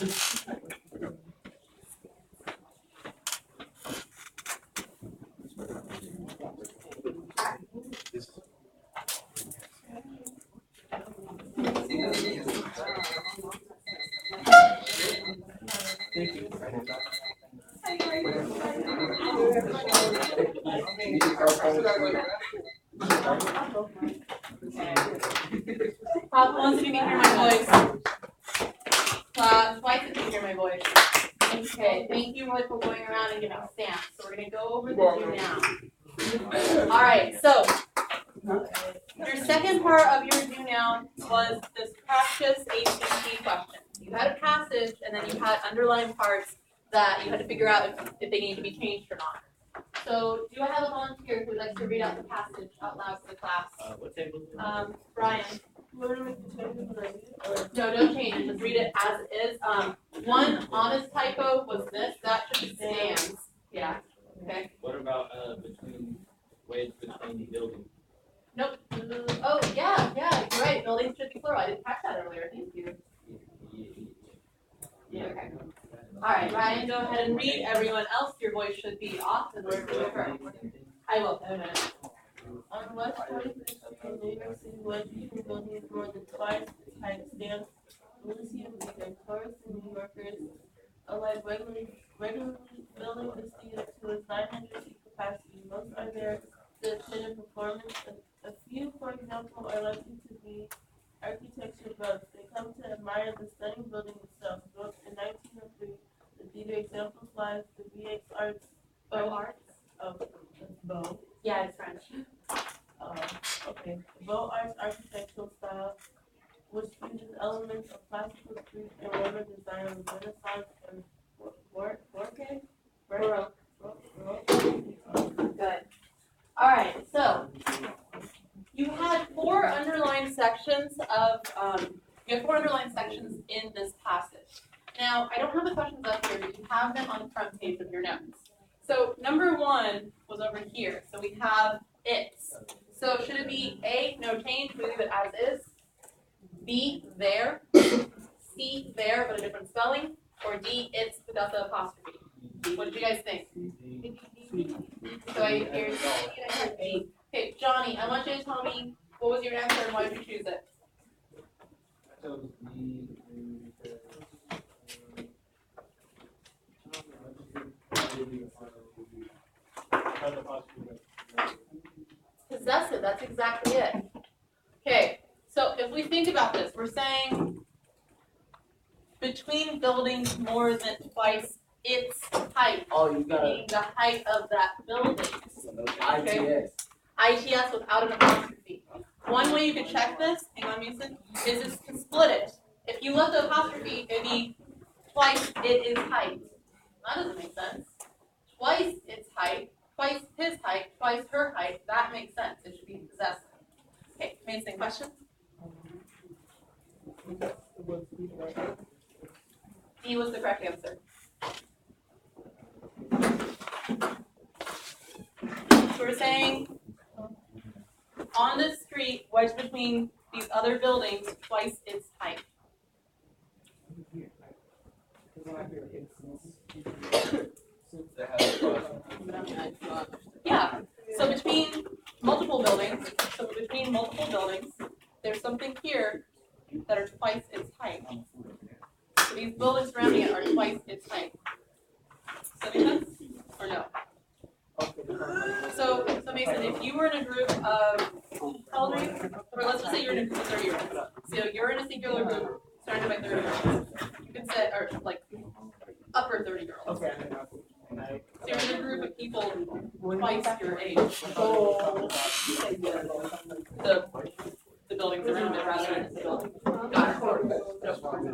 Clap once if you can hear my voice. Clap twice if you can hear my voice. Okay, thank you Roy for going around and giving stamps. So we're going to go over the do now. All right, so your second part of your do now was this practice ACT question. You had a passage and then you had underlined parts that you had to figure out if they need to be changed or not. So do I have a volunteer who would like to read out the passage out loud to the class? What table? Brian. No, don't change it. Just read it as is. One honest typo was this. That should be stands. Yeah. Okay. What about between wedge between buildings? Nope. Oh, yeah. You're right. Buildings should be plural. I didn't catch that earlier. Thank you. Yeah. Okay. All right, Ryan, go ahead and read. Everyone else, your voice should be off in order to occur. I will. In a minute. On West 46th of New York City, wedge between buildings more than twice its height stands. Elysium Vegan, tourists and New Yorkers alike regularly building this theater to its 900 seat capacity. Most are there to attend a performance. A few, for example, are likely to be architecture buffs. They come to admire the stunning building itself. Built in 1903, the theater exemplifies the VX Arts. Beaux Arts? Oh, Beaux. Yeah, it's French. Okay. The Beaux Arts architectural style, which fuses elements of classical Greek and Roman design of the Renaissance and Good. All right, so you had four underlined sections in this passage. Now, I don't have the questions up here, but you have them on the front page of your notes. So number one was over here. So we have it's. So should it be A, no change, we leave it as is? B, there. C, there, but a different spelling? Or D, it's without the apostrophe? What did you guys think? So I hear C, I heard B. Okay, Johnny, I want you to tell me what was your answer and why did you choose it? I chose B Possessive, that's exactly it. Okay, so if we think about this, we're saying between buildings more than twice its height, meaning the height of that building. Okay? ITS without an apostrophe. One way you could check this, hang on Mason, is just to split it. If you left the apostrophe, it'd be twice it is height. That doesn't make sense. Twice its height, twice his height, twice her height, that makes sense. It should be possessive. Okay, Mason, questions? D was the correct answer. So we're saying on the street, wedged between these other buildings, twice its height. Yeah. So between multiple buildings, there's something here that are twice its height. So these buildings surrounding it are twice its height. Does that make sense? Or no? So Mason, if you were in a group of, how old are you? Or let's just say you're in a group of 30 year olds. So you're in a singular group surrounded by 30 year olds. You can say, or like upper 30 year olds. Okay. So you're in a group of people twice your age. The buildings around it rather than the building.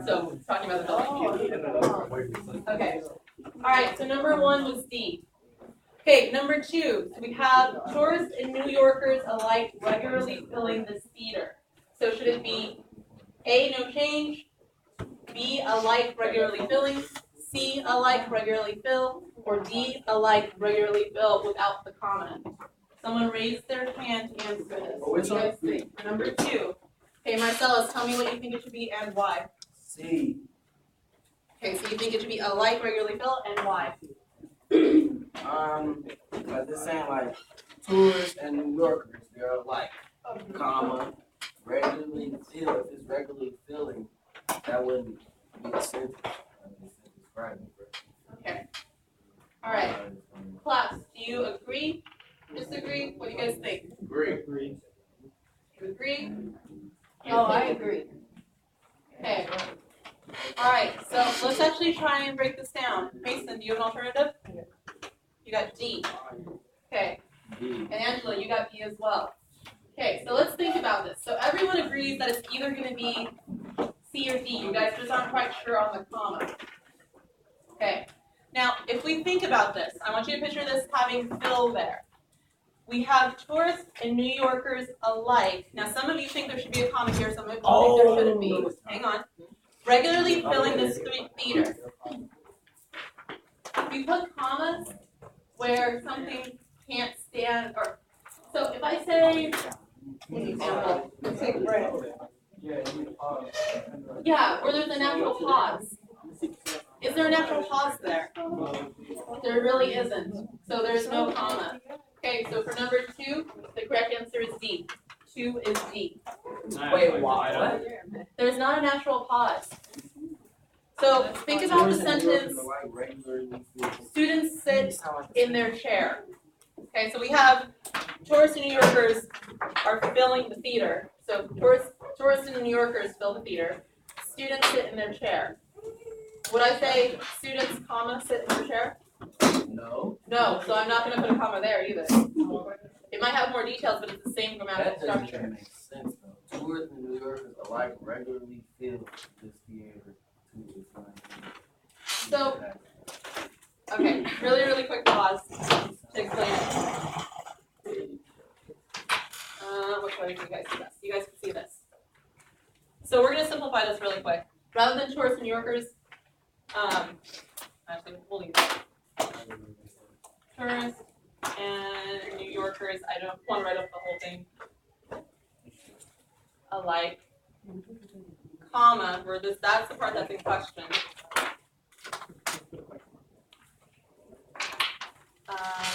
So talking about the building. Okay. All right. So number one was D. Okay. Number two. So we have tourists and New Yorkers alike regularly filling this theater. So should it be A, no change, B, alike regularly filling, C, alike regularly fill, or D, alike regularly fill without the comment? Someone raised their hand to answer this. What do you guys think? For number two. Okay, Marcellus, tell me what you think it should be and why. C. you think it should be alike, regularly filled, and why? Because it's saying like tourists and New Yorkers, they're alike, comma, regularly filled. If it's regularly filling, that wouldn't be a sentence. Okay. All right. Class, do you agree? Disagree? What do you guys think? Agree. You agree? Oh, I agree. Okay. All right. So let's actually try and break this down. Mason, do you have an alternative? You got D. Okay. And Angela, you got B as well. Okay. So let's think about this. So everyone agrees that it's either going to be C or D. You guys just aren't quite sure on the comma. Okay. Now, if we think about this, I want you to picture this having fill there. We have tourists and New Yorkers alike. Now, some of you think there should be a comma here, some of you think there shouldn't be. Hang on. Regularly filling this theater. We put commas where something can't stand, or so if I say, an example, yeah, where there's a natural pause. Is there a natural pause there? There really isn't. So there's no comma. Okay, so for number 2, the correct answer is D. 2 is D. Wait, what? There's not a natural pause. So think about the sentence, students sit in their chair. Okay, so we have tourists and New Yorkers are filling the theater. So tourists and New Yorkers fill the theater. Students sit in their chair. Would I say students, comma, sit in their chair? No. No, so I'm not going to put a comma there either. It might have more details, but it's the same grammatical That doesn't structure. even make sense though. Tourists and New Yorkers alike regularly fill this theater to its line. So, okay, really quick pause to explain it. Which way do you guys see this? You guys can see this. So we're going to simplify this really quick. Rather than tourists and New Yorkers, actually, we'll leave it. Tourists and New Yorkers, I don't want to write up the whole thing. Alike, comma, where that's the part that's in question.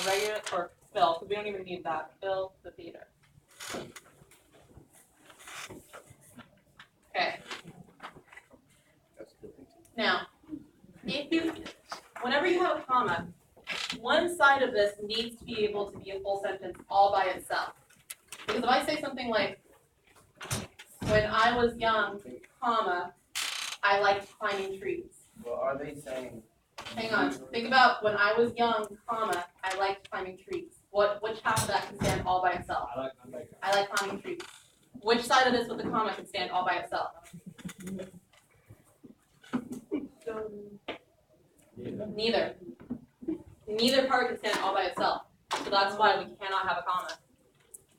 Regular, or fill, because we don't even need that. Fill the theater. Okay. Now, whenever you have a comma, one side of this needs to be able to be a full sentence all by itself. Because if I say something like, when I was young, comma, I liked climbing trees. Well, are they saying? Hang on. Think about when I was young, comma, I liked climbing trees. Which half of that can stand all by itself? I like climbing trees. Which side of this with the comma can stand all by itself? Neither. Neither part can stand all by itself. So that's why we cannot have a comma.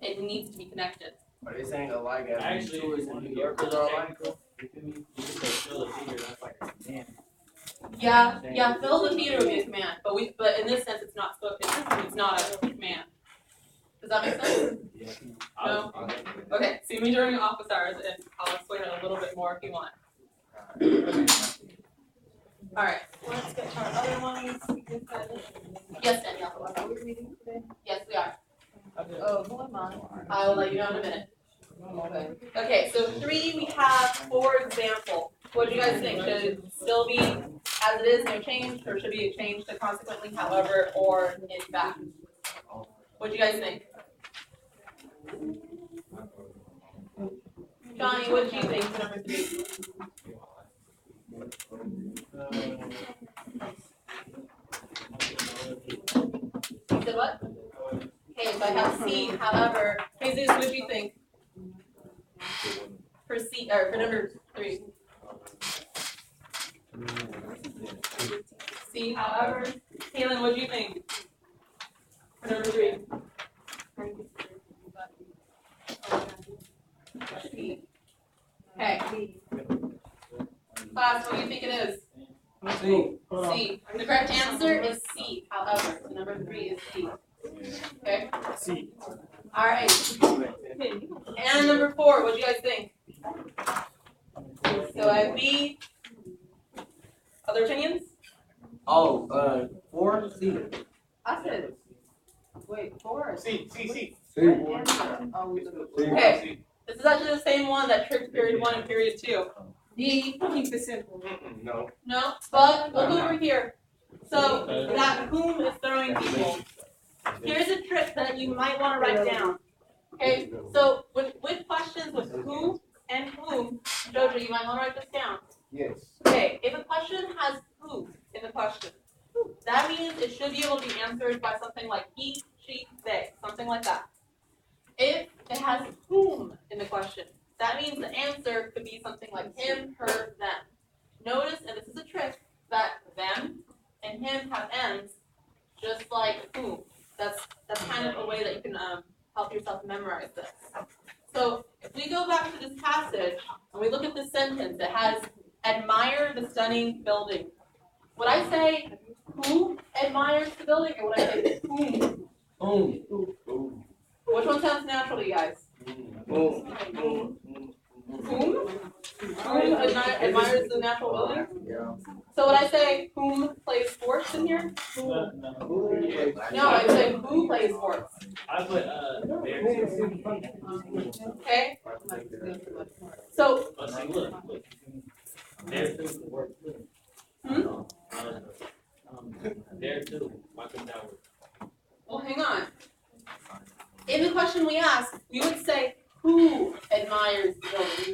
It needs to be connected. Are they saying alike as Actually, tourists and New Yorkers are alike? You can say fill the theater, that's like a command. Yeah, fill the theater would be a command, but in this sense it's not it's not a command. Does that make sense? Yeah. No? Okay, see me during office hours and I'll explain it a little bit more if you want. Alright, let's get to our other ones. Yes, Danielle. Are we reading today? Yes, we are. Oh, who am I? I will let you know in a minute. Okay. Okay, so 3 we have, for example. What do you guys think? Should it still be as it is, no change, or should it be changed to consequently, however, or in fact? What do you guys think? Johnny, what do you think for number 3? You said what? Okay, so I have C, however. Jesus, what do you think? For C, or for number 3. C, however. Kaylin, what do you think? For number 3. Okay. Class, what do you think it is? C. C. The correct answer is C, however. So number 3 is C. Okay? C. All right. And number 4, what do you guys think? So I have B. Other opinions? Oh, 4, C. I said, wait, 4. C. What answer? Oh, okay, this is actually the same one that tricked period 1 and period 2. D, keep it simple. No. No, but look over here. So that whom is throwing people. Here's a trick that you might want to write down. Okay, so with questions with who and whom, Jojo, you might want to write this down. Yes. Okay, if a question has who in the question, that means it should be able to be answered by something like he, she, they, something like that. If it has whom in the question, that means the answer could be something like him, her, them. Notice, and this is a trick, that them and him have ends, just like whom. That's kind of a way that you can help yourself memorize this. So if we go back to this passage and we look at this sentence, it has admire the stunning building. Would I say who admires the building, or would I say whom? Boom. Which one sounds natural to you guys? Boom. Whom? Whom admires the natural building? Yeah. So would I say whom plays sports in here? No, I say who plays sports. I put there too. Okay? So, Oh, see, look. There too. hmm? There too. Michael Tower. Well, hang on. In the question we asked, we would say who admires the building.